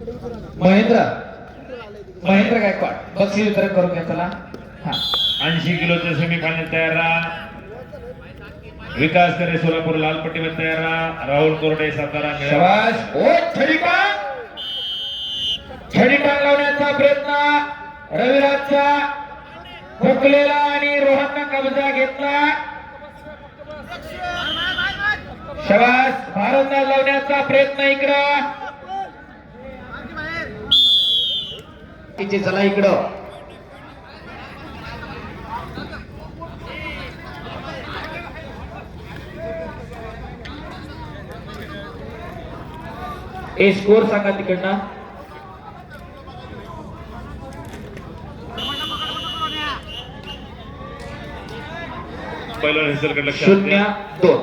महेंद्र महेंद्र गायकवाड बक्षीस वितरण करून घ्या चला. हा 80 किलोचे सेमीफायनल तयार राहा. विकास करे सोलापूर लाल पट्टीवर तयार राहा. राहुल कोरडे सातारा शाबास. ओ छडीटांग लावण्याचा प्रयत्न रविराजचा हुकलेला आणि रोहनने कब्जा घेतला. शाबास. भारतने लावण्याचा प्रयत्न इकडं तिचे चला इकडं. ए स्कोर सांगा तिकडनं. पहिला रिझल्ट लक्षात घ्या. 0-2.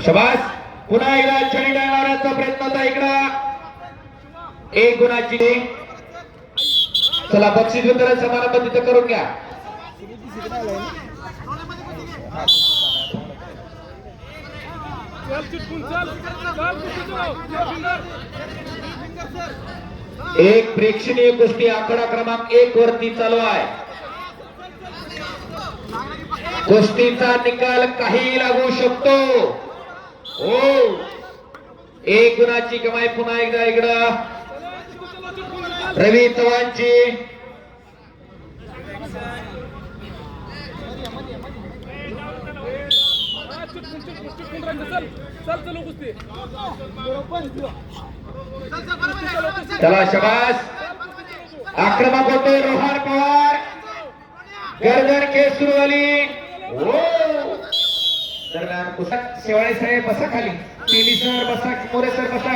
शाबास. पुन्हा एकदा छडी डाळण्याचा प्रयत्न होता इकडं. एक गुणाची चला बक्षीस वितरण समारंभ तिथं करून घ्या. एक प्रेक्षणीय कुस्ती आकडा क्रमांक 1 वरती चालू आहे. कुस्तीचा निकाल काही लागू शकतो. हो एक गुणाची कमाई पुन्हा एकदा इकडं रवी चव्हाणची. चला शाबास. आक्रमक होते रोहन पवार. गर्दन केस सुरू झाली. दरम्यान शेवाळे साहेब बसा खाली. तेली सर बसा. मोरे सर बसा.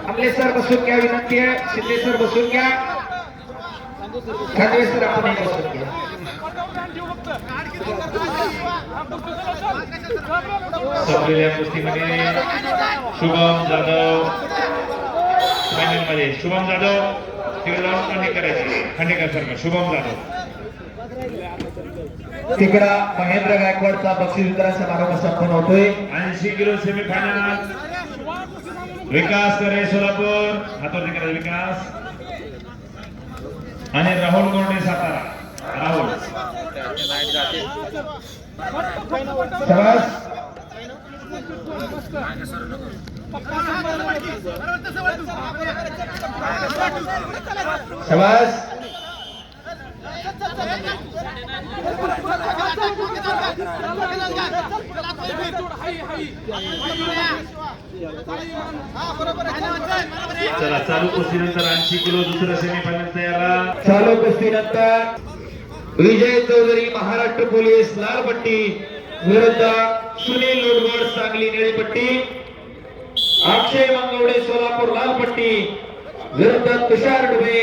आमले सर बसून घ्या विनंती आहे. शिंदे सर बसून घ्या. खांदवे सर आपण बसून घ्या. संपलेल्या कुस्तीमध्ये शुभम जाधव फायनल मध्ये. शुभम जाधव तिकडे जाऊन खांडेकर सर. शुभम जाधव तिकडा महेंद्र गायकवाडचा बक्षीस वितरण समारंभ संपन्न होतोय. 80 किलो सेमीफायनल. विकास करे सोलापूर हातवरती करा विकास आणि राहुल कोरडे सातारा. राहुल शाबास. शाबास. चला चालू कुस्तीनंतर 80 किलो दुसरा सेमीफायनल तयार. चालू कुस्तीनंतर विजय चौधरी महाराष्ट्र पोलीस लाल पट्टी विरुद्ध सुनील लोडवड सांगली निळी पट्टी. अक्षय मंगवडे सोलापूर लाल पट्टी विरुद्ध तुषार डुबे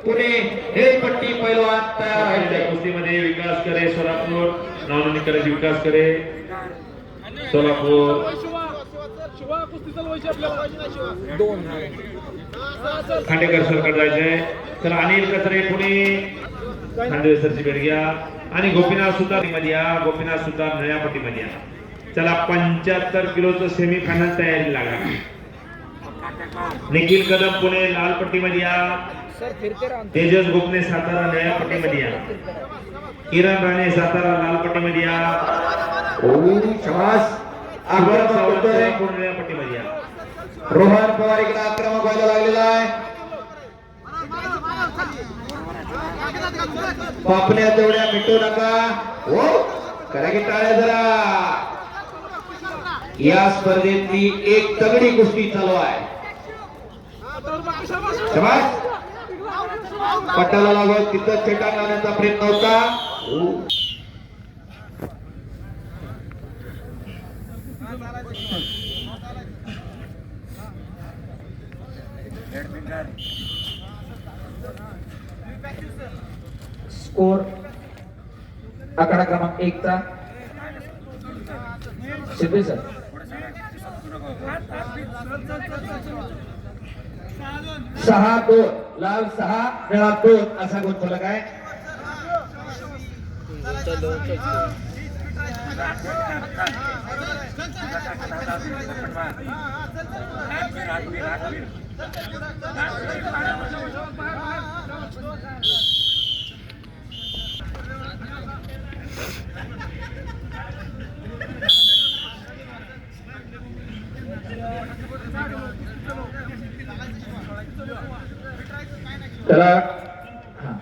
पुणे निळी पट्टी पैलवान तयार आहेत. कुस्तीमध्ये विकास करे सोलापूर. नावनोंदणी करायची विकास करे सोलापूर. खांडेकर सरकार जायचंय. तर अनिल कचरे पुणे. खांडवे सरची भेट घ्या. आणि गोपीनाथ सुतार मध्ये या. गोपीनाथ सुतार नळ्या पट्टीमध्ये या. चला 75 किलोचं सेमीफायनल तयारी लागला. निखिल कदम पुणे लाल पट्टीमध्ये या. तेजस गोपने सातारा नळ्या पट्टीमध्ये या. किरण राणे सातारा लाल पट्टीमध्ये या. शाबास. नळ्या पट्टीमध्ये या. रोहन पवार इकडे आक्रमक व्हायला लागलेला आहे. पापण्या तेवढ्या मिटू नका. हो करा की टाळ्या जरा. या स्पर्धेतली एक तगडी कुस्ती चालू आहे. शाबास. पट्टाला लागत तिथं छेटा लावण्याचा प्रयत्न होता. स्कोर आकडा क्रमांक 1 चा शिंदे सर 6-2 लाल 6 निळा 2 असा गुण फलक आहे. चला हा.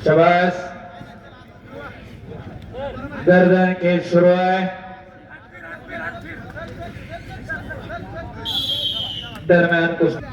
शाबास गर्दन खेळ सुरू आहे. दरम्यान कुस्ती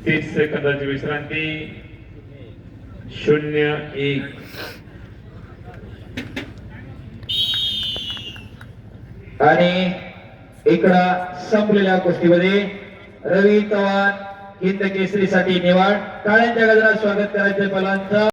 तीस सेकंदाची विश्रांती 0-1. आणि इकडं संपलेल्या कुस्तीमध्ये रवी चव्हाण हिंद केसरीसाठी निवड. टाळ्यांच्या गजरात स्वागत करायचे पलांचं.